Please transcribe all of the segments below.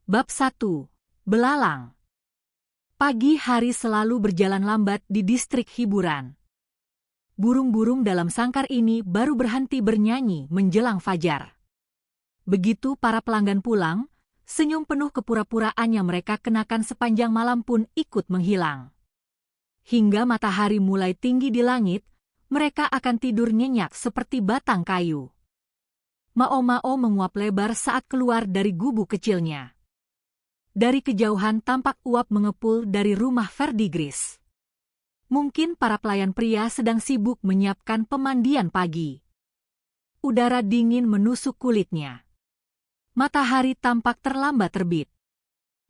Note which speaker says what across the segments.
Speaker 1: Bab 1. Belalang. Pagi hari selalu berjalan lambat di distrik hiburan. Burung-burung dalam sangkar ini baru berhenti bernyanyi menjelang fajar. Begitu para pelanggan pulang, senyum penuh kepura-puraan yang mereka kenakan sepanjang malam pun ikut menghilang. Hingga matahari mulai tinggi di langit, mereka akan tidur nyenyak seperti batang kayu. Mao-mao menguap lebar saat keluar dari gubuk kecilnya. Dari kejauhan tampak uap mengepul dari rumah Verdigris. Mungkin para pelayan pria sedang sibuk menyiapkan pemandian pagi. Udara dingin menusuk kulitnya. Matahari tampak terlambat terbit.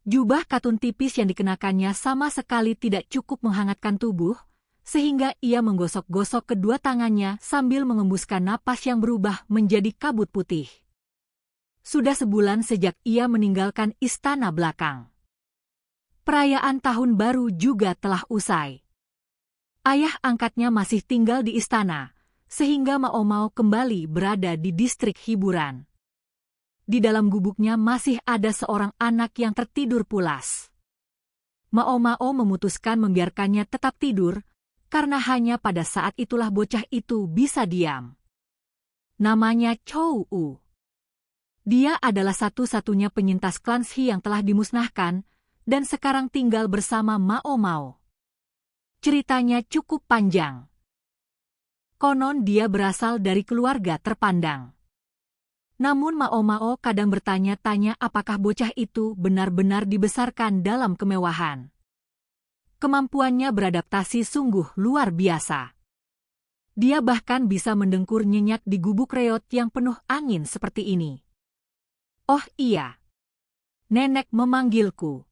Speaker 1: Jubah katun tipis yang dikenakannya sama sekali tidak cukup menghangatkan tubuh, sehingga ia menggosok-gosok kedua tangannya sambil mengembuskan napas yang berubah menjadi kabut putih. Sudah sebulan sejak ia meninggalkan istana belakang. Perayaan tahun baru juga telah usai. Ayah angkatnya masih tinggal di istana, sehingga Mao-mao kembali berada di distrik hiburan. Di dalam gubuknya masih ada seorang anak yang tertidur pulas. Mao-mao memutuskan membiarkannya tetap tidur, karena hanya pada saat itulah bocah itu bisa diam. Namanya Chou-u. Dia adalah satu-satunya penyintas klan Shi yang telah dimusnahkan, dan sekarang tinggal bersama Mao-mao. Ceritanya cukup panjang. Konon dia berasal dari keluarga terpandang. Namun Mao-mao kadang bertanya-tanya apakah bocah itu benar-benar dibesarkan dalam kemewahan. Kemampuannya beradaptasi sungguh luar biasa. Dia bahkan bisa mendengkur nyenyak di gubuk reot yang penuh angin seperti ini. Oh iya, nenek memanggilku.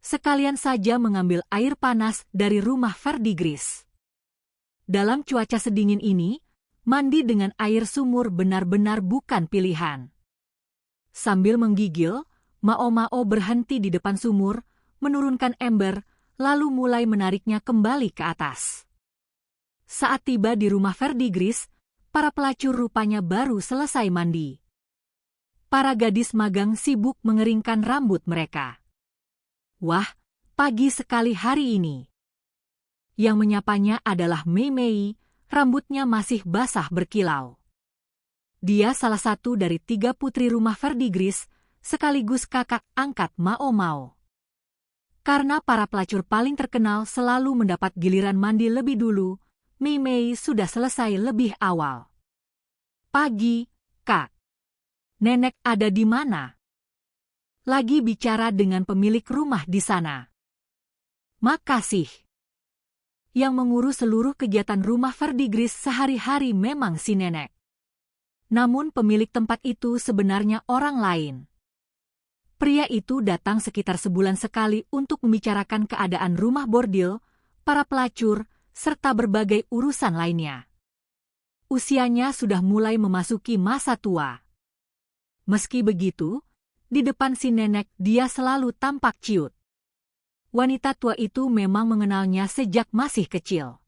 Speaker 1: Sekalian saja mengambil air panas dari rumah Verdigris. Dalam cuaca sedingin ini, mandi dengan air sumur benar-benar bukan pilihan. Sambil menggigil, Mao-mao berhenti di depan sumur, menurunkan ember, lalu mulai menariknya kembali ke atas. Saat tiba di rumah Verdigris, para pelacur rupanya baru selesai mandi. Para gadis magang sibuk mengeringkan rambut mereka. Wah, pagi sekali hari ini. Yang menyapanya adalah Mei Mei, rambutnya masih basah berkilau. Dia salah satu dari 3 putri rumah Verdigris, sekaligus kakak angkat Mao-mao. Karena para pelacur paling terkenal selalu mendapat giliran mandi lebih dulu, Mei Mei sudah selesai lebih awal. Pagi, Kak. Nenek ada di mana? Lagi bicara dengan pemilik rumah di sana. Makasih. Yang mengurus seluruh kegiatan rumah Verdigris sehari-hari memang si nenek. Namun pemilik tempat itu sebenarnya orang lain. Pria itu datang sekitar sebulan sekali untuk membicarakan keadaan rumah bordil, para pelacur, serta berbagai urusan lainnya. Usianya sudah mulai memasuki masa tua. Meski begitu, di depan si nenek dia selalu tampak ciut. Wanita tua itu memang mengenalnya sejak masih kecil.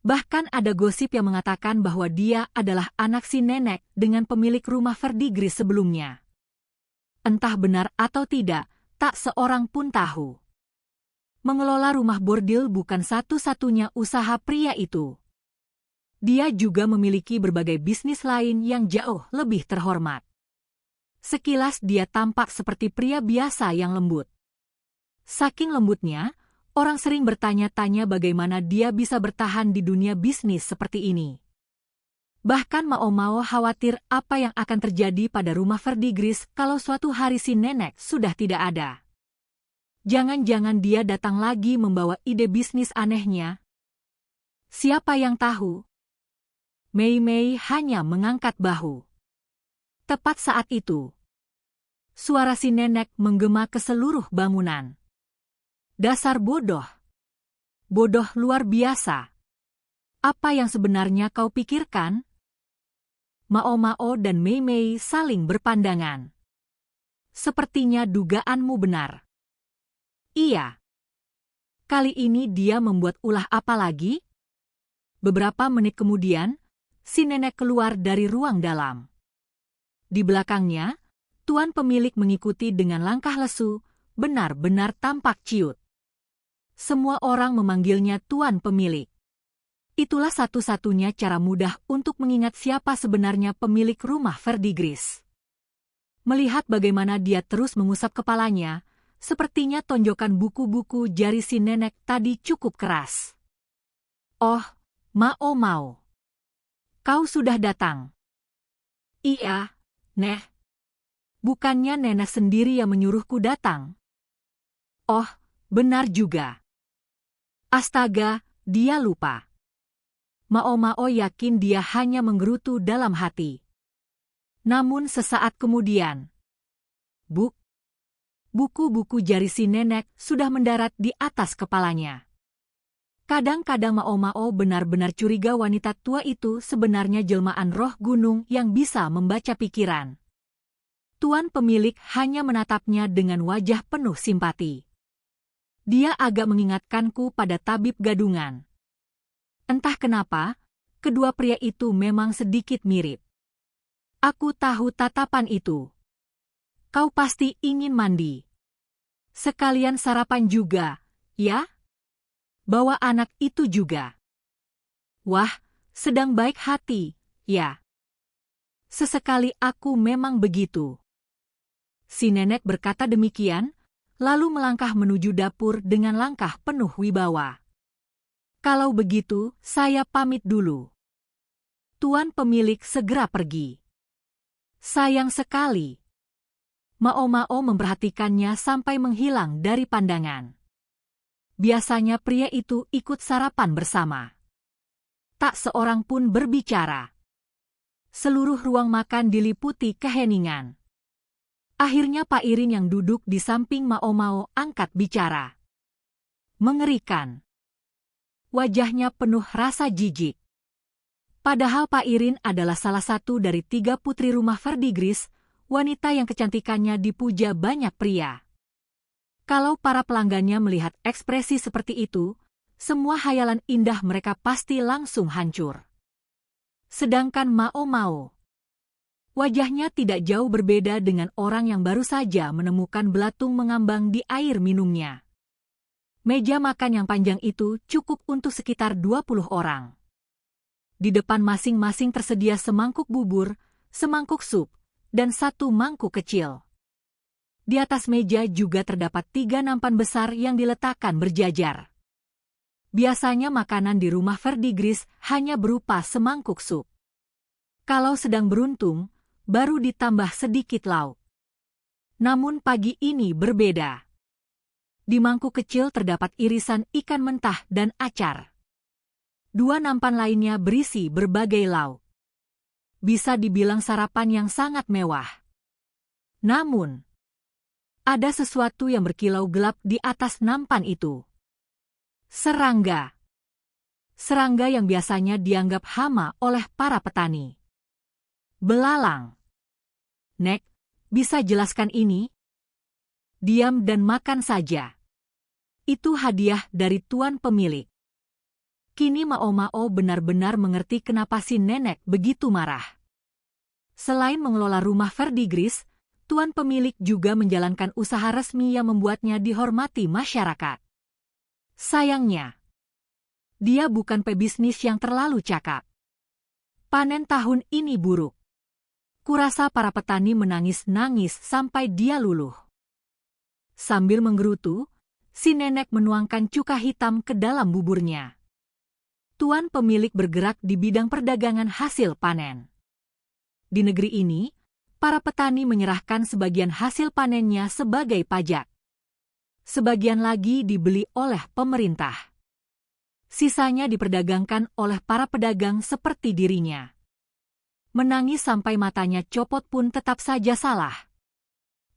Speaker 1: Bahkan ada gosip yang mengatakan bahwa dia adalah anak si nenek dengan pemilik rumah Verdigris sebelumnya. Entah benar atau tidak, tak seorang pun tahu. Mengelola rumah bordil bukan satu-satunya usaha pria itu. Dia juga memiliki berbagai bisnis lain yang jauh lebih terhormat. Sekilas dia tampak seperti pria biasa yang lembut. Saking lembutnya, orang sering bertanya-tanya bagaimana dia bisa bertahan di dunia bisnis seperti ini. Bahkan Mao-mao khawatir apa yang akan terjadi pada rumah Verdigris kalau suatu hari si nenek sudah tidak ada. Jangan-jangan dia datang lagi membawa ide bisnis anehnya. Siapa yang tahu? Mei Mei hanya mengangkat bahu. Tepat saat itu, suara si nenek menggema ke seluruh bangunan. Dasar bodoh. Bodoh luar biasa. Apa yang sebenarnya kau pikirkan? Mao-mao dan Mei Mei saling berpandangan. Sepertinya dugaanmu benar. Iya. Kali ini dia membuat ulah apa lagi? Beberapa menit kemudian, si nenek keluar dari ruang dalam. Di belakangnya, Tuan pemilik mengikuti dengan langkah lesu, benar-benar tampak ciut. Semua orang memanggilnya Tuan pemilik. Itulah satu-satunya cara mudah untuk mengingat siapa sebenarnya pemilik rumah Verdigris. Melihat bagaimana dia terus mengusap kepalanya, sepertinya tonjokan buku-buku jari si nenek tadi cukup keras. Oh, Mao Mao. Kau sudah datang. Iya, Neh. Bukannya nenek sendiri yang menyuruhku datang. Oh, benar juga. Astaga, dia lupa. Mao Mao yakin dia hanya menggerutu dalam hati. Namun sesaat kemudian, buku-buku jari si nenek sudah mendarat di atas kepalanya. Kadang-kadang Mao Mao benar-benar curiga wanita tua itu sebenarnya jelmaan roh gunung yang bisa membaca pikiran. Tuan pemilik hanya menatapnya dengan wajah penuh simpati. Dia agak mengingatkanku pada tabib gadungan. Entah kenapa, kedua pria itu memang sedikit mirip. Aku tahu tatapan itu. Kau pasti ingin mandi. Sekalian sarapan juga, ya? Bawa anak itu juga. Wah, sedang baik hati, ya. Sesekali aku memang begitu. Si nenek berkata demikian, lalu melangkah menuju dapur dengan langkah penuh wibawa. Kalau begitu, saya pamit dulu. Tuan pemilik segera pergi. Sayang sekali. Mao Mao memperhatikannya sampai menghilang dari pandangan. Biasanya pria itu ikut sarapan bersama. Tak seorang pun berbicara. Seluruh ruang makan diliputi keheningan. Akhirnya Pak Irin yang duduk di samping Mao Mao angkat bicara. Mengerikan. Wajahnya penuh rasa jijik. Padahal Pak Irin adalah salah satu dari 3 putri rumah Verdigris, wanita yang kecantikannya dipuja banyak pria. Kalau para pelanggannya melihat ekspresi seperti itu, semua hayalan indah mereka pasti langsung hancur. Sedangkan Mao Mao, wajahnya tidak jauh berbeda dengan orang yang baru saja menemukan belatung mengambang di air minumnya. Meja makan yang panjang itu cukup untuk sekitar 20 orang. Di depan masing-masing tersedia semangkuk bubur, semangkuk sup, dan 1 mangkuk kecil. Di atas meja juga terdapat 3 nampan besar yang diletakkan berjajar. Biasanya makanan di rumah Verdigris hanya berupa semangkuk sup. Kalau sedang beruntung, baru ditambah sedikit lauk. Namun pagi ini berbeda. Di mangkuk kecil terdapat irisan ikan mentah dan acar. 2 nampan lainnya berisi berbagai lauk. Bisa dibilang sarapan yang sangat mewah. Namun, ada sesuatu yang berkilau gelap di atas nampan itu. Serangga. Serangga yang biasanya dianggap hama oleh para petani. Belalang. Nek, bisa jelaskan ini? Diam dan makan saja. Itu hadiah dari tuan pemilik. Kini Mao Mao benar-benar mengerti kenapa si nenek begitu marah. Selain mengelola rumah Verdigris, tuan pemilik juga menjalankan usaha resmi yang membuatnya dihormati masyarakat. Sayangnya, dia bukan pebisnis yang terlalu cakap. Panen tahun ini buruk. Kurasa para petani menangis-nangis sampai dia luluh. Sambil menggerutu, si nenek menuangkan cuka hitam ke dalam buburnya. Tuan pemilik bergerak di bidang perdagangan hasil panen. Di negeri ini, para petani menyerahkan sebagian hasil panennya sebagai pajak. Sebagian lagi dibeli oleh pemerintah. Sisanya diperdagangkan oleh para pedagang seperti dirinya. Menangis sampai matanya copot pun tetap saja salah.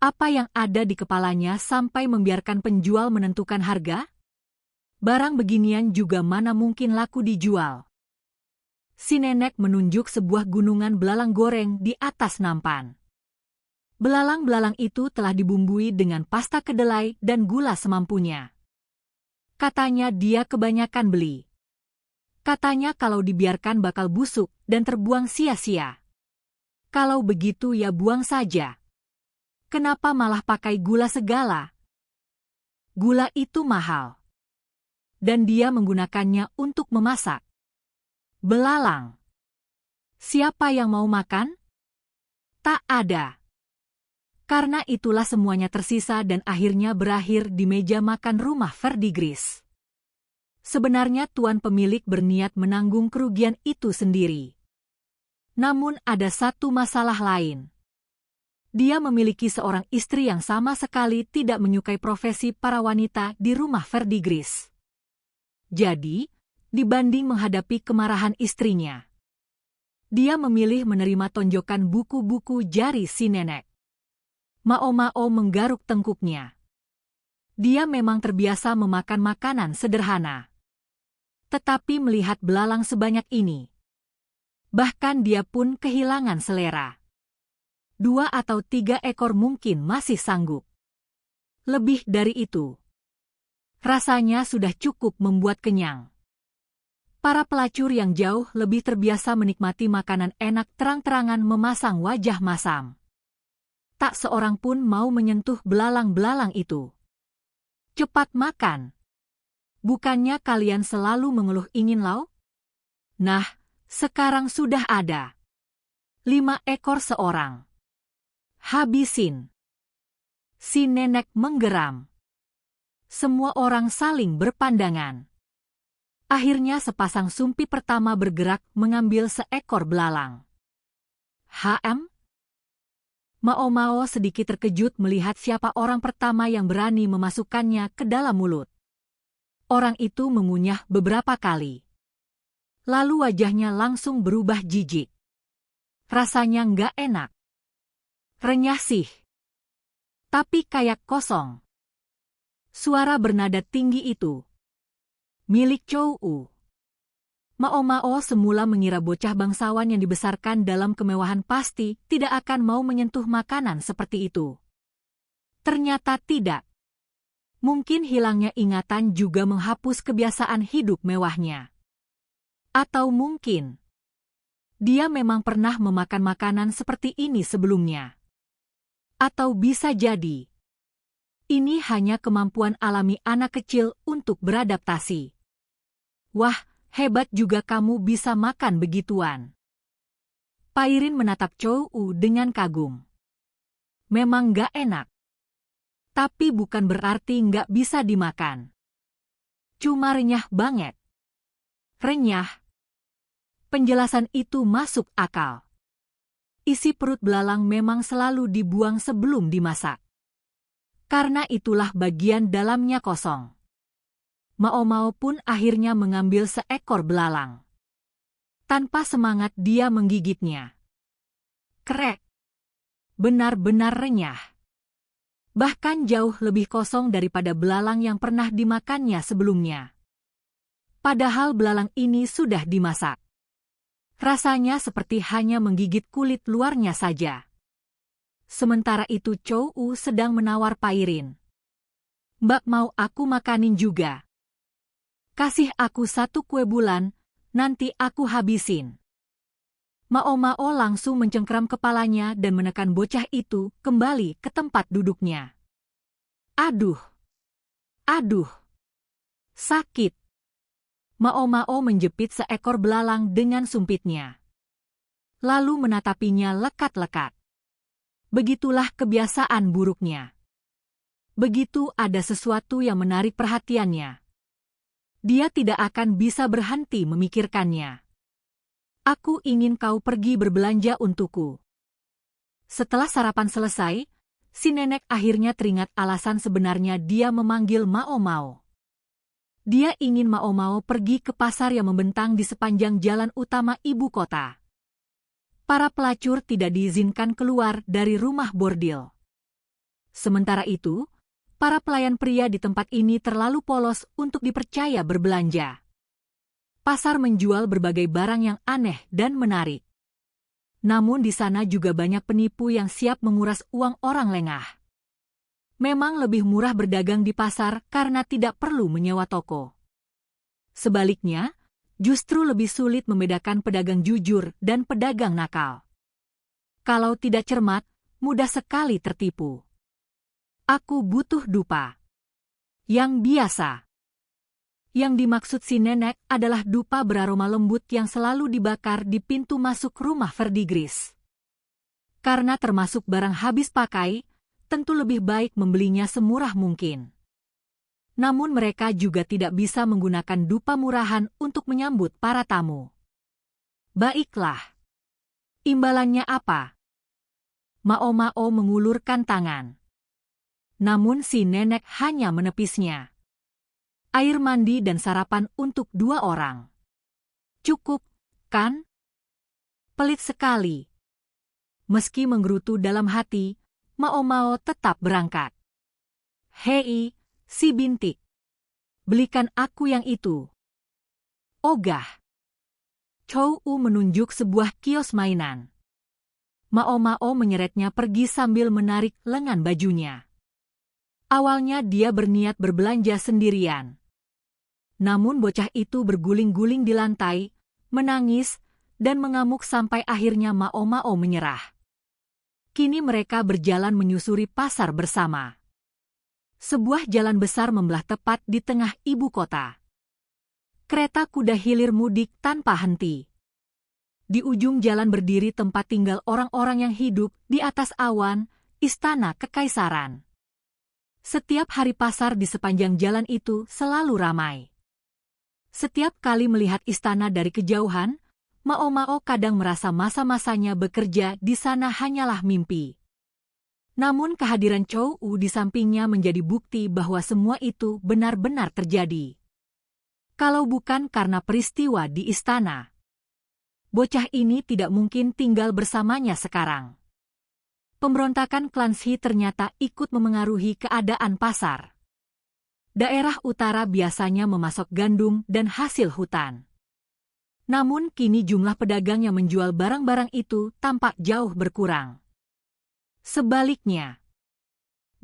Speaker 1: Apa yang ada di kepalanya sampai membiarkan penjual menentukan harga? Barang beginian juga mana mungkin laku dijual. Si nenek menunjuk sebuah gunungan belalang goreng di atas nampan. Belalang-belalang itu telah dibumbui dengan pasta kedelai dan gula semampunya. Katanya dia kebanyakan beli. Katanya kalau dibiarkan bakal busuk dan terbuang sia-sia. Kalau begitu ya buang saja. Kenapa malah pakai gula segala? Gula itu mahal. Dan dia menggunakannya untuk memasak. Belalang. Siapa yang mau makan? Tak ada. Karena itulah semuanya tersisa dan akhirnya berakhir di meja makan rumah Verdigris. Sebenarnya tuan pemilik berniat menanggung kerugian itu sendiri. Namun ada satu masalah lain. Dia memiliki seorang istri yang sama sekali tidak menyukai profesi para wanita di rumah Verdigris. Jadi, dibanding menghadapi kemarahan istrinya, dia memilih menerima tonjokan buku-buku jari si nenek. Mao Mao menggaruk tengkuknya. Dia memang terbiasa memakan makanan sederhana. Tetapi melihat belalang sebanyak ini, bahkan dia pun kehilangan selera. 2 atau 3 ekor mungkin masih sanggup. Lebih dari itu, rasanya sudah cukup membuat kenyang. Para pelacur yang jauh lebih terbiasa menikmati makanan enak terang-terangan memasang wajah masam. Tak seorang pun mau menyentuh belalang-belalang itu. Cepat makan. Bukannya kalian selalu mengeluh ingin lauk? Nah, sekarang sudah ada. 5 ekor seorang. Habisin. Si nenek menggeram. Semua orang saling berpandangan. Akhirnya sepasang sumpi pertama bergerak mengambil seekor belalang. Mao Mao sedikit terkejut melihat siapa orang pertama yang berani memasukkannya ke dalam mulut. Orang itu mengunyah beberapa kali. Lalu wajahnya langsung berubah jijik. Rasanya nggak enak. Renyah sih. Tapi kayak kosong. Suara bernada tinggi itu milik Chou U. Mao Mao semula mengira bocah bangsawan yang dibesarkan dalam kemewahan pasti tidak akan mau menyentuh makanan seperti itu. Ternyata tidak. Mungkin hilangnya ingatan juga menghapus kebiasaan hidup mewahnya. Atau mungkin dia memang pernah memakan makanan seperti ini sebelumnya. Atau bisa jadi ini hanya kemampuan alami anak kecil untuk beradaptasi. Wah, hebat juga kamu bisa makan begituan. Pairin menatap Chou U dengan kagum. Memang gak enak. Tapi bukan berarti gak bisa dimakan. Cuma renyah banget. Renyah. Penjelasan itu masuk akal. Isi perut belalang memang selalu dibuang sebelum dimasak. Karena itulah bagian dalamnya kosong. Mao Mao pun akhirnya mengambil seekor belalang. Tanpa semangat dia menggigitnya. Krek. Benar-benar renyah. Bahkan jauh lebih kosong daripada belalang yang pernah dimakannya sebelumnya. Padahal belalang ini sudah dimasak. Rasanya seperti hanya menggigit kulit luarnya saja. Sementara itu Chou U sedang menawar Pairin. Mbak mau aku makanin juga? Kasih aku 1 kue bulan, nanti aku habisin. Mao Mao langsung mencengkeram kepalanya dan menekan bocah itu kembali ke tempat duduknya. Aduh. Aduh. Sakit. Mao Mao menjepit seekor belalang dengan sumpitnya. Lalu menatapinya lekat-lekat. Begitulah kebiasaan buruknya. Begitu ada sesuatu yang menarik perhatiannya, dia tidak akan bisa berhenti memikirkannya. Aku ingin kau pergi berbelanja untukku. Setelah sarapan selesai, si nenek akhirnya teringat alasan sebenarnya dia memanggil Mao Mao. Dia ingin Mao Mao pergi ke pasar yang membentang di sepanjang jalan utama ibu kota. Para pelacur tidak diizinkan keluar dari rumah bordil. Sementara itu, para pelayan pria di tempat ini terlalu polos untuk dipercaya berbelanja. Pasar menjual berbagai barang yang aneh dan menarik. Namun di sana juga banyak penipu yang siap menguras uang orang lengah. Memang lebih murah berdagang di pasar karena tidak perlu menyewa toko. Sebaliknya, justru lebih sulit membedakan pedagang jujur dan pedagang nakal. Kalau tidak cermat, mudah sekali tertipu. Aku butuh dupa yang biasa. Yang dimaksud si nenek adalah dupa beraroma lembut yang selalu dibakar di pintu masuk rumah Verdigris. Karena termasuk barang habis pakai, tentu lebih baik membelinya semurah mungkin. Namun mereka juga tidak bisa menggunakan dupa murahan untuk menyambut para tamu. Baiklah. Imbalannya apa? Mao mengulurkan tangan. Namun si nenek hanya menepisnya. Air mandi dan sarapan untuk 2 orang. Cukup, kan? Pelit sekali. Meski menggerutu dalam hati, Mao tetap berangkat. Hei, si bintik. Belikan aku yang itu. Ogah. Chow menunjuk sebuah kios mainan. Mao menyeretnya pergi sambil menarik lengan bajunya. Awalnya dia berniat berbelanja sendirian. Namun bocah itu berguling-guling di lantai, menangis, dan mengamuk sampai akhirnya Mao menyerah. Kini mereka berjalan menyusuri pasar bersama. Sebuah jalan besar membelah tepat di tengah ibu kota. Kereta kuda hilir mudik tanpa henti. Di ujung jalan berdiri tempat tinggal orang-orang yang hidup di atas awan, istana kekaisaran. Setiap hari pasar di sepanjang jalan itu selalu ramai. Setiap kali melihat istana dari kejauhan, Mao kadang merasa masa-masanya bekerja di sana hanyalah mimpi. Namun kehadiran Chow di sampingnya menjadi bukti bahwa semua itu benar-benar terjadi. Kalau bukan karena peristiwa di istana, bocah ini tidak mungkin tinggal bersamanya sekarang. Pemberontakan klan Shi ternyata ikut memengaruhi keadaan pasar. Daerah utara biasanya memasok gandum dan hasil hutan. Namun kini jumlah pedagang yang menjual barang-barang itu tampak jauh berkurang. Sebaliknya,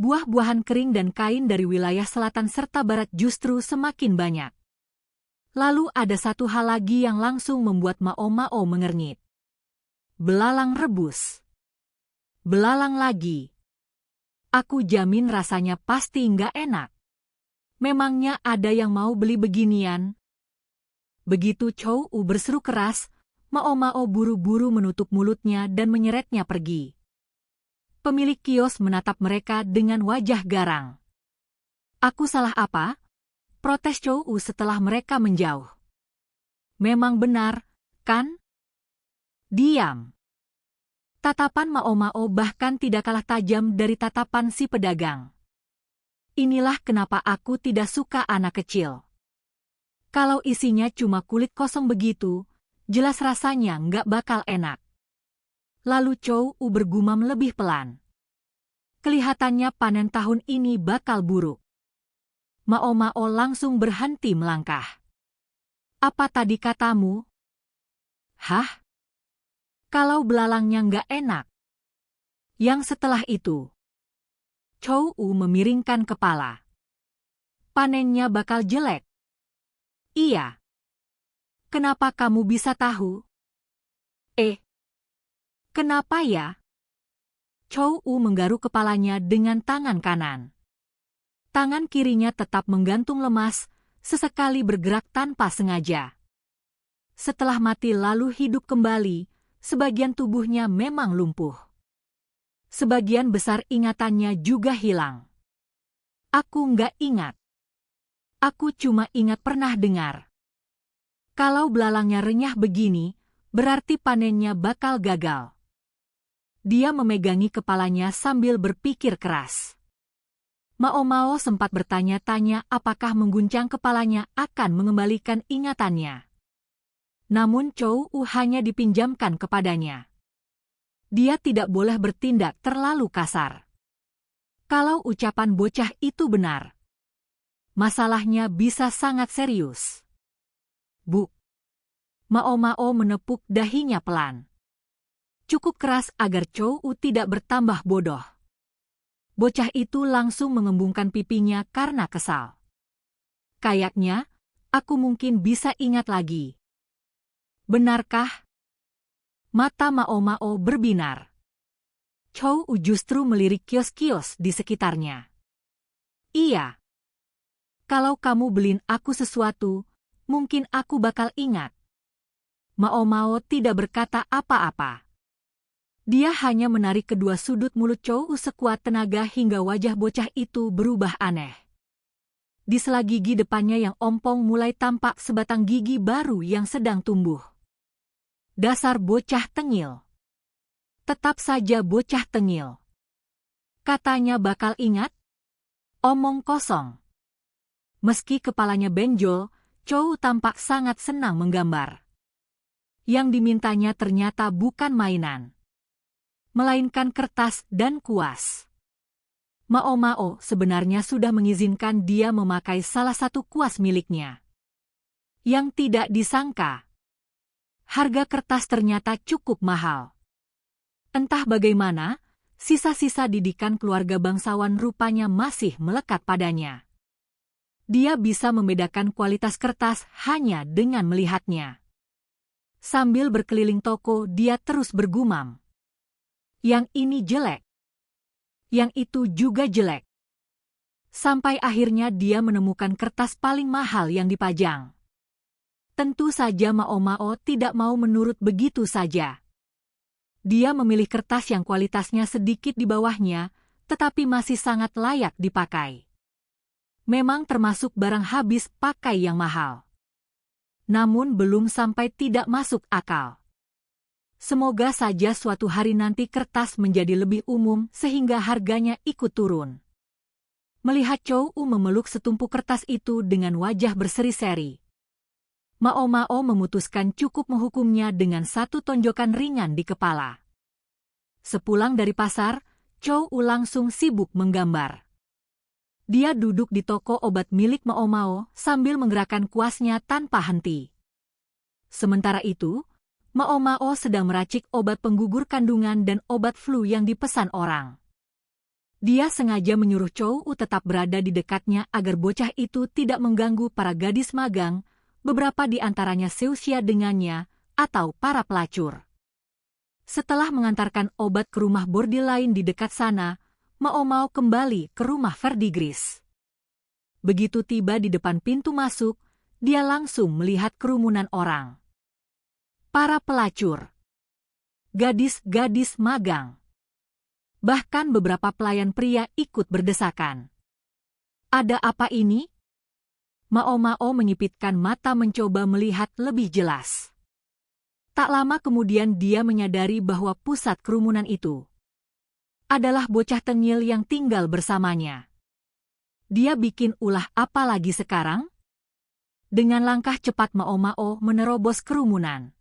Speaker 1: buah-buahan kering dan kain dari wilayah selatan serta barat justru semakin banyak. Lalu ada satu hal lagi yang langsung membuat Mao mengernyit. Belalang rebus. Belalang lagi. Aku jamin rasanya pasti nggak enak. Memangnya ada yang mau beli beginian? Begitu Chow berseru keras, Mao buru-buru menutup mulutnya dan menyeretnya pergi. Pemilik kios menatap mereka dengan wajah garang. Aku salah apa? Protes Chow setelah mereka menjauh. Memang benar, kan? Diam. Tatapan Mao bahkan tidak kalah tajam dari tatapan si pedagang. Inilah kenapa aku tidak suka anak kecil. Kalau isinya cuma kulit kosong begitu, jelas rasanya nggak bakal enak. Lalu Chow bergumam lebih pelan. Kelihatannya panen tahun ini bakal buruk. Mao langsung berhenti melangkah. Apa tadi katamu? Hah? Kalau belalangnya nggak enak. Yang setelah itu, Chow memiringkan kepala. Panennya bakal jelek. Iya. Kenapa kamu bisa tahu? Kenapa ya? Chow menggaruk kepalanya dengan tangan kanan. Tangan kirinya tetap menggantung lemas, sesekali bergerak tanpa sengaja. Setelah mati lalu hidup kembali, sebagian tubuhnya memang lumpuh. Sebagian besar ingatannya juga hilang. Aku nggak ingat. Aku cuma ingat pernah dengar. Kalau belalangnya renyah begini, berarti panennya bakal gagal. Dia memegangi kepalanya sambil berpikir keras. Mao sempat bertanya-tanya apakah mengguncang kepalanya akan mengembalikan ingatannya. Namun Chow hanya dipinjamkan kepadanya. Dia tidak boleh bertindak terlalu kasar. Kalau ucapan bocah itu benar, masalahnya bisa sangat serius. Bu. Mao menepuk dahinya pelan. Cukup keras agar Chow tidak bertambah bodoh. Bocah itu langsung mengembungkan pipinya karena kesal. Kayaknya, aku mungkin bisa ingat lagi. Benarkah? Mata Mao berbinar. Chow justru melirik kios-kios di sekitarnya. Iya. Kalau kamu beliin aku sesuatu, mungkin aku bakal ingat. Mao Mao tidak berkata apa-apa. Dia hanya menarik kedua sudut mulut Chow sekuat tenaga hingga wajah bocah itu berubah aneh. Di sela gigi depannya yang ompong mulai tampak sebatang gigi baru yang sedang tumbuh. Dasar bocah tengil. Tetap saja bocah tengil. Katanya bakal ingat? Omong kosong. Meski kepalanya benjol, Chow tampak sangat senang menggambar. Yang dimintanya ternyata bukan mainan, melainkan kertas dan kuas. Mao Mao sebenarnya sudah mengizinkan dia memakai salah satu kuas miliknya. Yang tidak disangka, harga kertas ternyata cukup mahal. Entah bagaimana, sisa-sisa didikan keluarga bangsawan rupanya masih melekat padanya. Dia bisa membedakan kualitas kertas hanya dengan melihatnya. Sambil berkeliling toko, dia terus bergumam. Yang ini jelek. Yang itu juga jelek. Sampai akhirnya dia menemukan kertas paling mahal yang dipajang. Tentu saja Mao Mao tidak mau menurut begitu saja. Dia memilih kertas yang kualitasnya sedikit di bawahnya, tetapi masih sangat layak dipakai. Memang termasuk barang habis pakai yang mahal. Namun belum sampai tidak masuk akal. Semoga saja suatu hari nanti kertas menjadi lebih umum sehingga harganya ikut turun. Melihat Chow memeluk setumpuk kertas itu dengan wajah berseri-seri, Mao Mao memutuskan cukup menghukumnya dengan satu tonjokan ringan di kepala. Sepulang dari pasar, Chow langsung sibuk menggambar. Dia duduk di toko obat milik Mao Mao sambil menggerakkan kuasnya tanpa henti. Sementara itu, Mao Mao sedang meracik obat penggugur kandungan dan obat flu yang dipesan orang. Dia sengaja menyuruh Chow tetap berada di dekatnya agar bocah itu tidak mengganggu para gadis magang, beberapa di antaranya seusia dengannya, atau para pelacur. Setelah mengantarkan obat ke rumah bordil lain di dekat sana, Mao Mao kembali ke rumah Verdigris. Begitu tiba di depan pintu masuk, dia langsung melihat kerumunan orang. Para pelacur. Gadis-gadis magang. Bahkan beberapa pelayan pria ikut berdesakan. Ada apa ini? Mao Mao menyipitkan mata mencoba melihat lebih jelas. Tak lama kemudian dia menyadari bahwa pusat kerumunan itu adalah bocah tengil yang tinggal bersamanya. Dia bikin ulah apa lagi sekarang? Dengan langkah cepat Mao Mao menerobos kerumunan.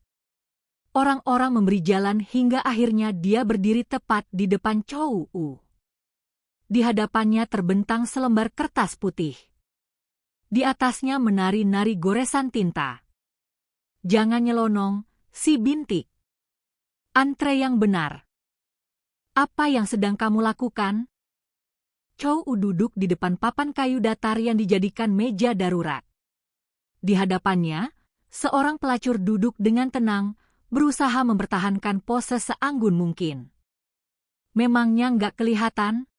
Speaker 1: Orang-orang memberi jalan hingga akhirnya dia berdiri tepat di depan Chow. Di hadapannya terbentang selembar kertas putih. Di atasnya menari-nari goresan tinta. Jangan nyelonong, si bintik. Antre yang benar. Apa yang sedang kamu lakukan? Chow duduk di depan papan kayu datar yang dijadikan meja darurat. Di hadapannya, seorang pelacur duduk dengan tenang, berusaha mempertahankan pose seanggun mungkin. Memangnya nggak kelihatan?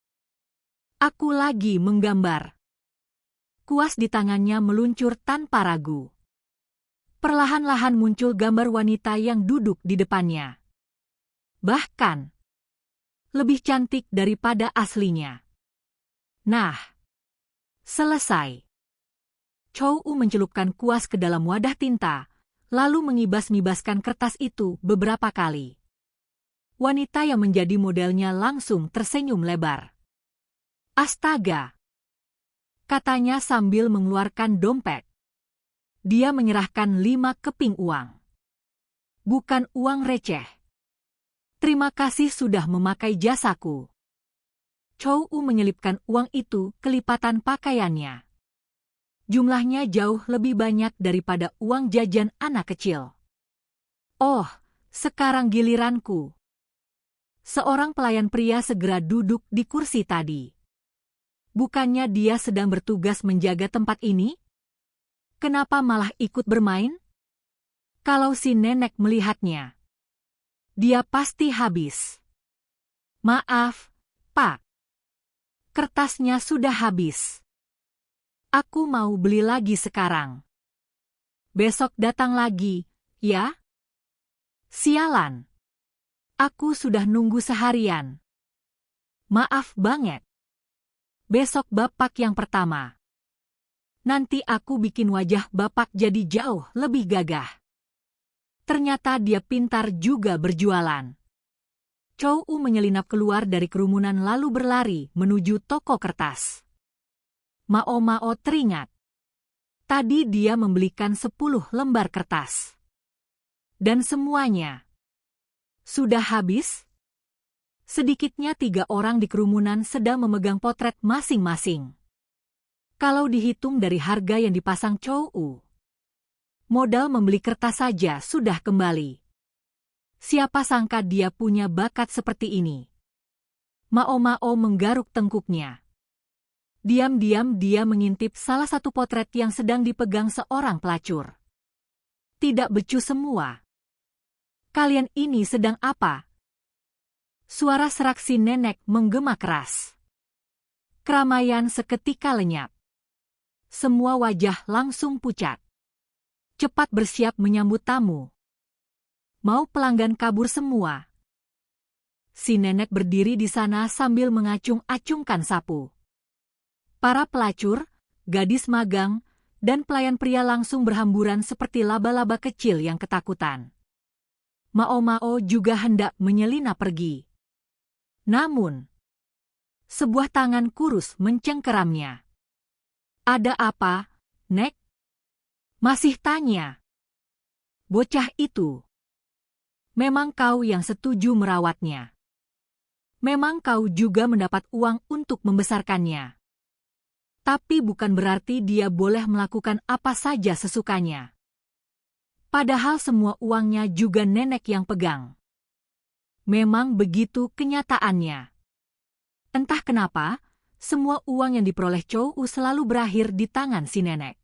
Speaker 1: Aku lagi menggambar. Kuas di tangannya meluncur tanpa ragu. Perlahan-lahan muncul gambar wanita yang duduk di depannya. Bahkan lebih cantik daripada aslinya. Nah, selesai. Chow mencelupkan kuas ke dalam wadah tinta, lalu mengibas-ngibaskan kertas itu beberapa kali. Wanita yang menjadi modelnya langsung tersenyum lebar. Astaga! Katanya sambil mengeluarkan dompet. Dia menyerahkan 5 keping uang. Bukan uang receh. Terima kasih sudah memakai jasaku. Chow menyelipkan uang itu ke lipatan pakaiannya. Jumlahnya jauh lebih banyak daripada uang jajan anak kecil. Oh, sekarang giliranku. Seorang pelayan pria segera duduk di kursi tadi. Bukannya dia sedang bertugas menjaga tempat ini? Kenapa malah ikut bermain? Kalau si nenek melihatnya, dia pasti habis. Maaf, Pak. Kertasnya sudah habis. Aku mau beli lagi sekarang. Besok datang lagi, ya? Sialan. Aku sudah nunggu seharian. Maaf banget. Besok Bapak yang pertama. Nanti aku bikin wajah Bapak jadi jauh lebih gagah. Ternyata dia pintar juga berjualan. Chow U menyelinap keluar dari kerumunan lalu berlari menuju toko kertas. Mao teringat. Tadi dia membelikan 10 lembar kertas. Dan semuanya sudah habis? Sedikitnya 3 orang di kerumunan sedang memegang potret masing-masing. Kalau dihitung dari harga yang dipasang Chow U, modal membeli kertas saja sudah kembali. Siapa sangka dia punya bakat seperti ini? Mao menggaruk tengkuknya. Diam-diam dia mengintip salah satu potret yang sedang dipegang seorang pelacur. Tidak becus semua. Kalian ini sedang apa? Suara serak si nenek menggema keras. Keramaian seketika lenyap. Semua wajah langsung pucat. Cepat bersiap menyambut tamu. Mau pelanggan kabur semua. Si nenek berdiri di sana sambil mengacung-acungkan sapu. Para pelacur, gadis magang, dan pelayan pria langsung berhamburan seperti laba-laba kecil yang ketakutan. Mao juga hendak menyelinap pergi. Namun, sebuah tangan kurus mencengkeramnya. Ada apa, Nek? Masih tanya. Bocah itu. Memang kau yang setuju merawatnya. Memang kau juga mendapat uang untuk membesarkannya. Tapi bukan berarti dia boleh melakukan apa saja sesukanya. Padahal semua uangnya juga nenek yang pegang. Memang begitu kenyataannya. Entah kenapa, semua uang yang diperoleh Chow U selalu berakhir di tangan si nenek.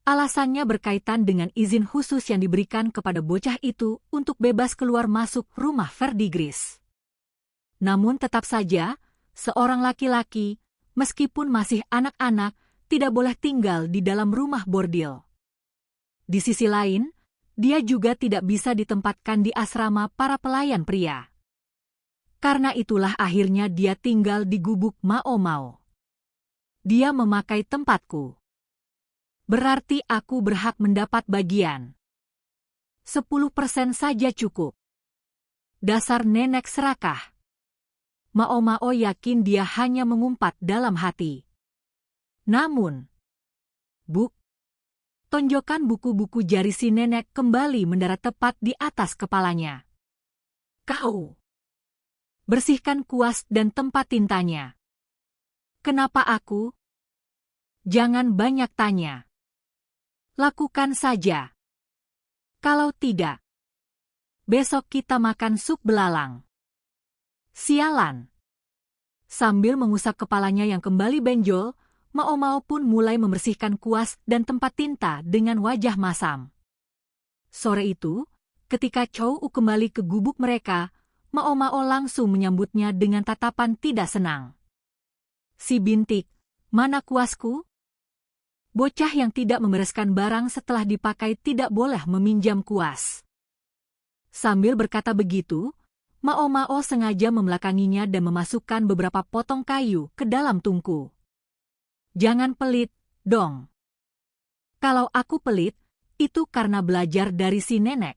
Speaker 1: Alasannya berkaitan dengan izin khusus yang diberikan kepada bocah itu untuk bebas keluar masuk rumah Verdigris. Namun tetap saja, seorang laki-laki, meskipun masih anak-anak, tidak boleh tinggal di dalam rumah bordil. Di sisi lain, dia juga tidak bisa ditempatkan di asrama para pelayan pria. Karena itulah akhirnya dia tinggal di gubuk Mao. Dia memakai tempatku. Berarti aku berhak mendapat bagian. 10% saja cukup. Dasar nenek serakah. Mao yakin dia hanya mengumpat dalam hati. Namun, tonjokan buku-buku jari si nenek kembali mendarat tepat di atas kepalanya. Kau! Bersihkan kuas dan tempat tintanya. Kenapa aku? Jangan banyak tanya. Lakukan saja. Kalau tidak, besok kita makan sup belalang. Sialan. Sambil mengusap kepalanya yang kembali benjol, Mao pun mulai membersihkan kuas dan tempat tinta dengan wajah masam. Sore itu, ketika Chow U kembali ke gubuk mereka, Mao langsung menyambutnya dengan tatapan tidak senang. Si bintik, mana kuasku? Bocah yang tidak membereskan barang setelah dipakai tidak boleh meminjam kuas. Sambil berkata begitu, Mao sengaja membelakanginya dan memasukkan beberapa potong kayu ke dalam tungku. Jangan pelit, dong. Kalau aku pelit, itu karena belajar dari si nenek.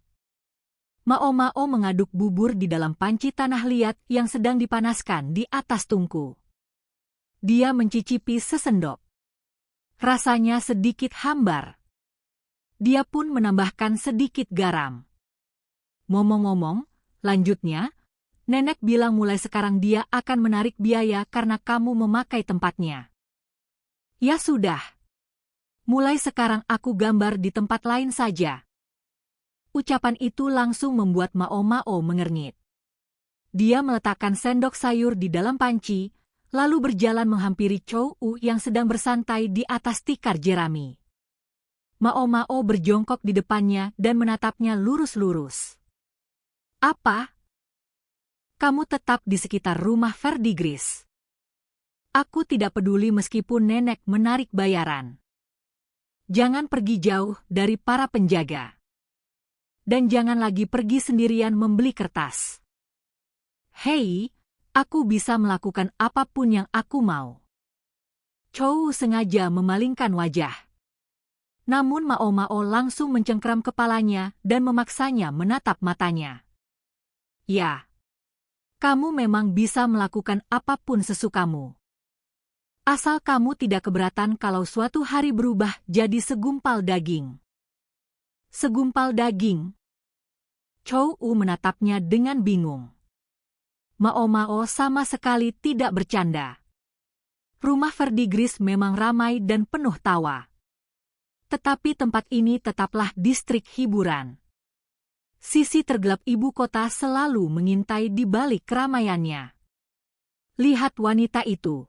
Speaker 1: Mao mengaduk bubur di dalam panci tanah liat yang sedang dipanaskan di atas tungku. Dia mencicipi sesendok. Rasanya sedikit hambar. Dia pun menambahkan sedikit garam. Ngomong-ngomong, lanjutnya, nenek bilang mulai sekarang dia akan menarik biaya karena kamu memakai tempatnya. Ya sudah. Mulai sekarang aku gambar di tempat lain saja. Ucapan itu langsung membuat Mao mengernyit. Dia meletakkan sendok sayur di dalam panci, lalu berjalan menghampiri Chow U yang sedang bersantai di atas tikar jerami. Mao berjongkok di depannya dan menatapnya lurus-lurus. Apa? Kamu tetap di sekitar rumah Verdigris. Aku tidak peduli meskipun nenek menarik bayaran. Jangan pergi jauh dari para penjaga. Dan jangan lagi pergi sendirian membeli kertas. Hei, aku bisa melakukan apapun yang aku mau. Chou sengaja memalingkan wajah. Namun Mao Mao langsung mencengkram kepalanya dan memaksanya menatap matanya. Ya, kamu memang bisa melakukan apapun sesukamu. Asal kamu tidak keberatan kalau suatu hari berubah jadi segumpal daging. Segumpal daging? Chou menatapnya dengan bingung. Mao Mao sama sekali tidak bercanda. Rumah Verdigris memang ramai dan penuh tawa. Tetapi tempat ini tetaplah distrik hiburan. Sisi tergelap ibu kota selalu mengintai di balik keramaiannya. Lihat wanita itu.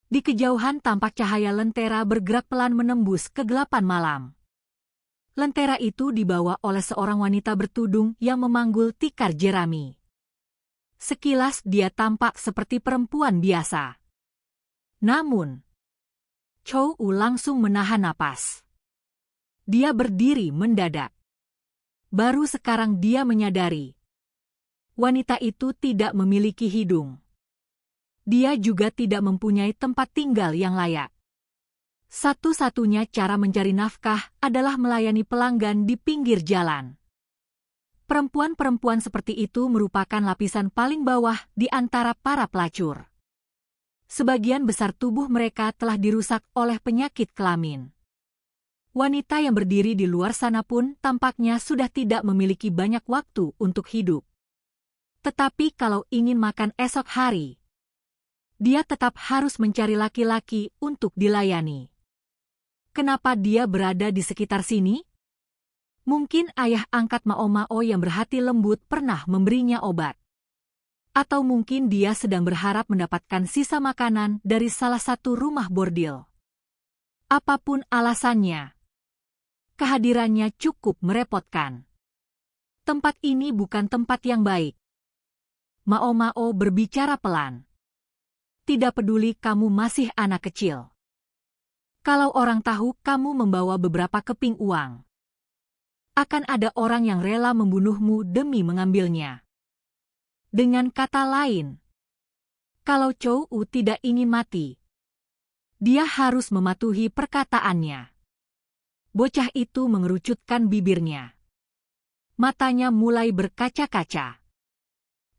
Speaker 1: Di kejauhan tampak cahaya lentera bergerak pelan menembus kegelapan malam. Lentera itu dibawa oleh seorang wanita bertudung yang memanggul tikar jerami. Sekilas dia tampak seperti perempuan biasa. Namun, Chou langsung menahan napas. Dia berdiri mendadak. Baru sekarang dia menyadari. Wanita itu tidak memiliki hidung. Dia juga tidak mempunyai tempat tinggal yang layak. Satu-satunya cara mencari nafkah adalah melayani pelanggan di pinggir jalan. Perempuan-perempuan seperti itu merupakan lapisan paling bawah di antara para pelacur. Sebagian besar tubuh mereka telah dirusak oleh penyakit kelamin. Wanita yang berdiri di luar sana pun tampaknya sudah tidak memiliki banyak waktu untuk hidup. Tetapi kalau ingin makan esok hari, dia tetap harus mencari laki-laki untuk dilayani. Kenapa dia berada di sekitar sini? Mungkin ayah angkat Mao Mao yang berhati lembut pernah memberinya obat. Atau mungkin dia sedang berharap mendapatkan sisa makanan dari salah satu rumah bordil. Apapun alasannya, kehadirannya cukup merepotkan. Tempat ini bukan tempat yang baik. Mao Mao berbicara pelan. Tidak peduli kamu masih anak kecil. Kalau orang tahu kamu membawa beberapa keping uang, akan ada orang yang rela membunuhmu demi mengambilnya. Dengan kata lain, kalau Chou tidak ingin mati, dia harus mematuhi perkataannya. Bocah itu mengerucutkan bibirnya. Matanya mulai berkaca-kaca.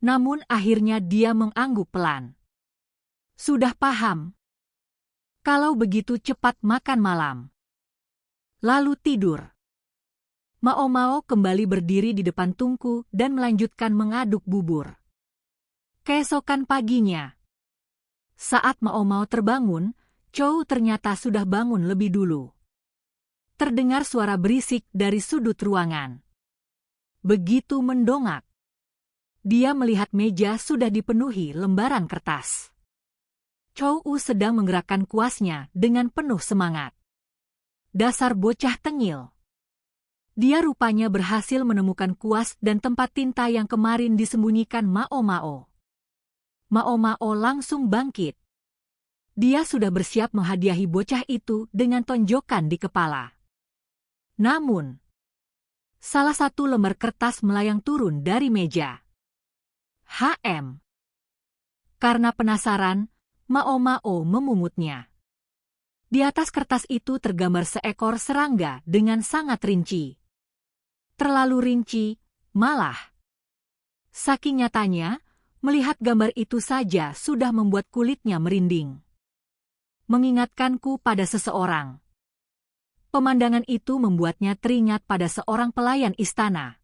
Speaker 1: Namun akhirnya dia mengangguk pelan. Sudah paham. Kalau begitu cepat makan malam. Lalu tidur. Mao Mao kembali berdiri di depan tungku dan melanjutkan mengaduk bubur. Keesokan paginya, saat Mao Mao terbangun, Chou ternyata sudah bangun lebih dulu. Terdengar suara berisik dari sudut ruangan. Begitu mendongak, dia melihat meja sudah dipenuhi lembaran kertas. Chou sedang menggerakkan kuasnya dengan penuh semangat. Dasar bocah tengil. Dia rupanya berhasil menemukan kuas dan tempat tinta yang kemarin disembunyikan Mao Mao. Mao Mao langsung bangkit. Dia sudah bersiap menghadiahi bocah itu dengan tonjokan di kepala. Namun, salah satu lembar kertas melayang turun dari meja. HM. Karena penasaran, Mao Mao memumutnya. Di atas kertas itu tergambar seekor serangga dengan sangat rinci. Terlalu rinci, malah. Saking nyatanya, melihat gambar itu saja sudah membuat kulitnya merinding. Mengingatkanku pada seseorang. Pemandangan itu membuatnya teringat pada seorang pelayan istana.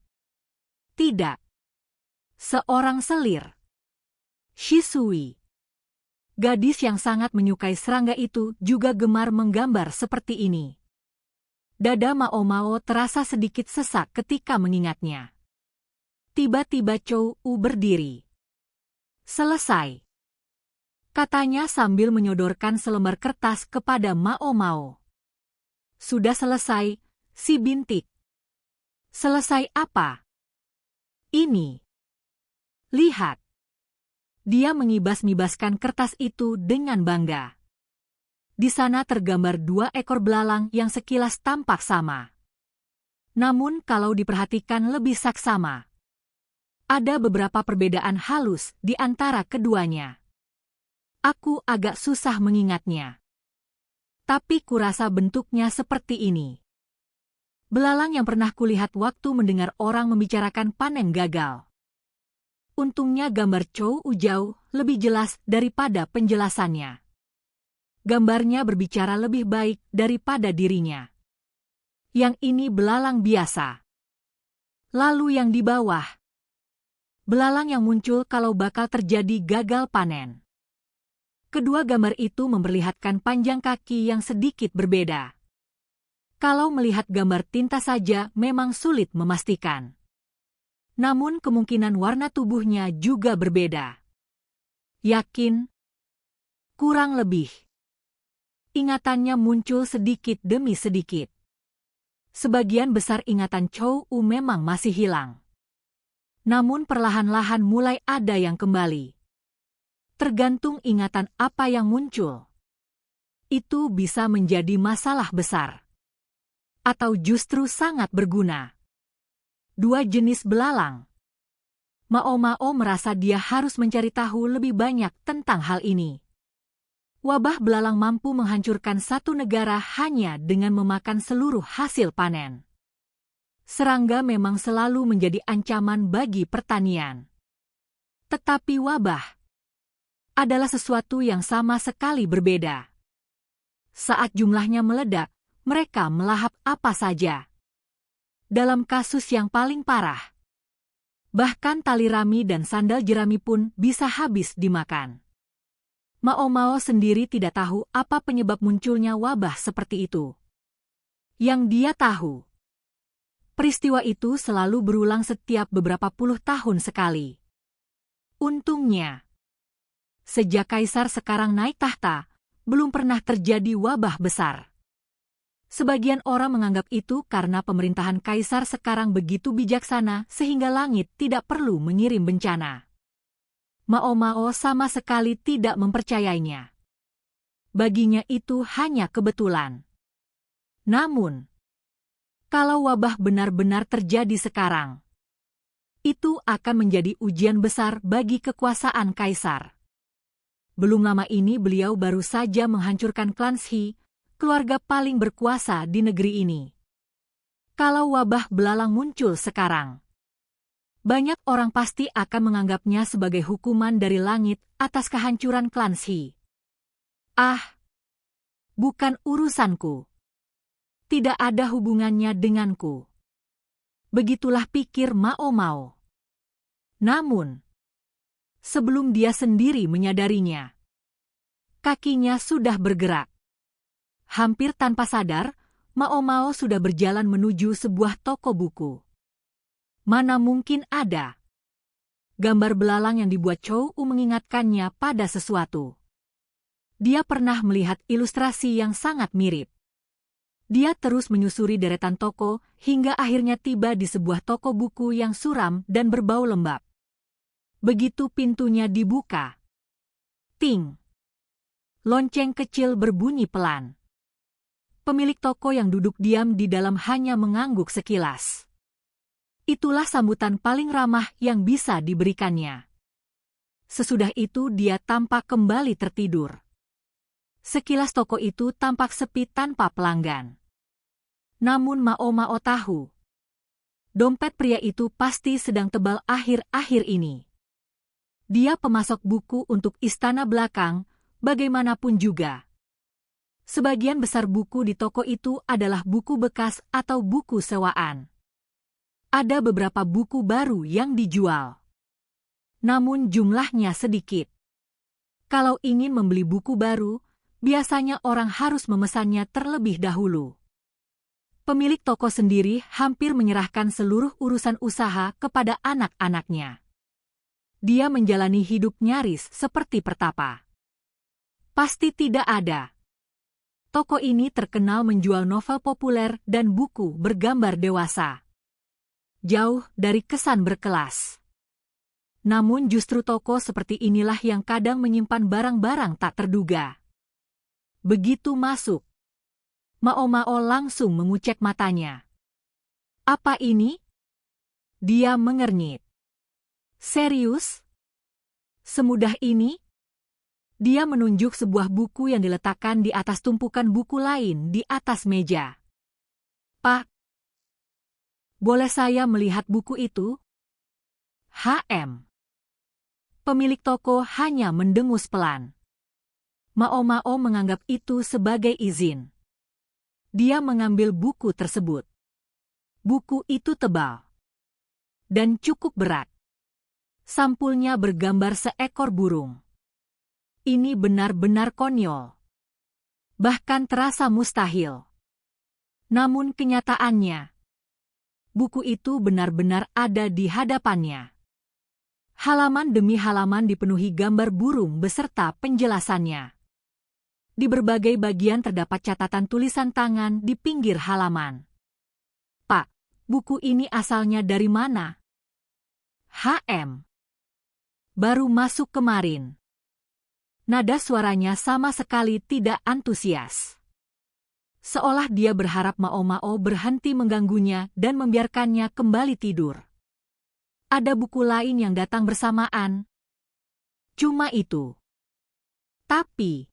Speaker 1: Tidak. Seorang selir. Shisui. Gadis yang sangat menyukai serangga itu juga gemar menggambar seperti ini. Dada Mao Mao terasa sedikit sesak ketika mengingatnya. Tiba-tiba Chou berdiri. Selesai. Katanya sambil menyodorkan selembar kertas kepada Mao Mao. Sudah selesai, si bintik. Selesai apa? Ini. Lihat. Dia mengibas-ngibaskan kertas itu dengan bangga. Di sana tergambar 2 ekor belalang yang sekilas tampak sama. Namun kalau diperhatikan lebih saksama, ada beberapa perbedaan halus di antara keduanya. Aku agak susah mengingatnya. Tapi kurasa bentuknya seperti ini. Belalang yang pernah kulihat waktu mendengar orang membicarakan panen gagal. Untungnya gambar Chow Ujau lebih jelas daripada penjelasannya. Gambarnya berbicara lebih baik daripada dirinya. Yang ini belalang biasa. Lalu yang di bawah. Belalang yang muncul kalau bakal terjadi gagal panen. Kedua gambar itu memperlihatkan panjang kaki yang sedikit berbeda. Kalau melihat gambar tinta saja memang sulit memastikan. Namun kemungkinan warna tubuhnya juga berbeda. Yakin? Kurang lebih. Ingatannya muncul sedikit demi sedikit. Sebagian besar ingatan Chow U memang masih hilang. Namun perlahan-lahan mulai ada yang kembali. Tergantung ingatan apa yang muncul. Itu bisa menjadi masalah besar. Atau justru sangat berguna. 2 jenis belalang. Mao merasa dia harus mencari tahu lebih banyak tentang hal ini. Wabah belalang mampu menghancurkan satu negara hanya dengan memakan seluruh hasil panen. Serangga memang selalu menjadi ancaman bagi pertanian. Tetapi wabah adalah sesuatu yang sama sekali berbeda. Saat jumlahnya meledak, mereka melahap apa saja. Dalam kasus yang paling parah, bahkan tali rami dan sandal jerami pun bisa habis dimakan. Mao sendiri tidak tahu apa penyebab munculnya wabah seperti itu. Yang dia tahu, peristiwa itu selalu berulang setiap beberapa puluh tahun sekali. Untungnya, sejak kaisar sekarang naik tahta, belum pernah terjadi wabah besar. Sebagian orang menganggap itu karena pemerintahan kaisar sekarang begitu bijaksana sehingga langit tidak perlu mengirim bencana. Mao sama sekali tidak mempercayainya. Baginya itu hanya kebetulan. Namun, kalau wabah benar-benar terjadi sekarang, itu akan menjadi ujian besar bagi kekuasaan kaisar. Belum lama ini beliau baru saja menghancurkan klan Shi, keluarga paling berkuasa di negeri ini. Kalau wabah belalang muncul sekarang, banyak orang pasti akan menganggapnya sebagai hukuman dari langit atas kehancuran klan Shi. Bukan urusanku. Tidak ada hubungannya denganku. Begitulah pikir Mao. Namun, sebelum dia sendiri menyadarinya, kakinya sudah bergerak. Hampir tanpa sadar, Mao sudah berjalan menuju sebuah toko buku. Mana mungkin ada gambar belalang yang dibuat Chow U mengingatkannya pada sesuatu. Dia pernah melihat ilustrasi yang sangat mirip. Dia terus menyusuri deretan toko hingga akhirnya tiba di sebuah toko buku yang suram dan berbau lembab. Begitu pintunya dibuka, ting! Lonceng kecil berbunyi pelan. Pemilik toko yang duduk diam di dalam hanya mengangguk sekilas. Itulah sambutan paling ramah yang bisa diberikannya. Sesudah itu dia tampak kembali tertidur. Sekilas toko itu tampak sepi tanpa pelanggan. Namun Mao tahu, dompet pria itu pasti sedang tebal akhir-akhir ini. Dia pemasok buku untuk istana belakang, bagaimanapun juga. Sebagian besar buku di toko itu adalah buku bekas atau buku sewaan. Ada beberapa buku baru yang dijual. Namun jumlahnya sedikit. Kalau ingin membeli buku baru, biasanya orang harus memesannya terlebih dahulu. Pemilik toko sendiri hampir menyerahkan seluruh urusan usaha kepada anak-anaknya. Dia menjalani hidup nyaris seperti pertapa. Pasti tidak ada. Toko ini terkenal menjual novel populer dan buku bergambar dewasa. Jauh dari kesan berkelas. Namun justru toko seperti inilah yang kadang menyimpan barang-barang tak terduga. Begitu masuk, Mao langsung mengucek matanya. Apa ini? Dia mengernyit. Serius? Semudah ini? Dia menunjuk sebuah buku yang diletakkan di atas tumpukan buku lain di atas meja. Pak, boleh saya melihat buku itu? HM. Pemilik toko hanya mendengus pelan. Mao menganggap itu sebagai izin. Dia mengambil buku tersebut. Buku itu tebal dan cukup berat. Sampulnya bergambar seekor burung. Ini benar-benar konyol. Bahkan terasa mustahil. Namun kenyataannya, buku itu benar-benar ada di hadapannya. Halaman demi halaman dipenuhi gambar burung beserta penjelasannya. Di berbagai bagian terdapat catatan tulisan tangan di pinggir halaman. Pak, buku ini asalnya dari mana? HM. Baru masuk kemarin. Nada suaranya sama sekali tidak antusias. Seolah dia berharap Mao berhenti mengganggunya dan membiarkannya kembali tidur. Ada buku lain yang datang bersamaan. Cuma itu. Tapi,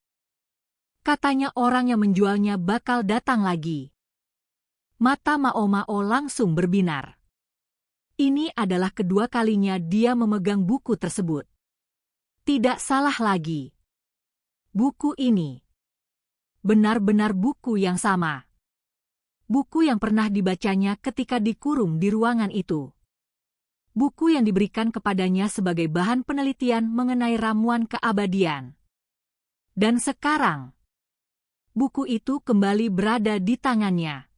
Speaker 1: katanya orang yang menjualnya bakal datang lagi. Mata Mao langsung berbinar. Ini adalah kedua kalinya dia memegang buku tersebut. Tidak salah lagi. Buku ini benar-benar buku yang sama. Buku yang pernah dibacanya ketika dikurung di ruangan itu. Buku yang diberikan kepadanya sebagai bahan penelitian mengenai ramuan keabadian. Dan sekarang, buku itu kembali berada di tangannya.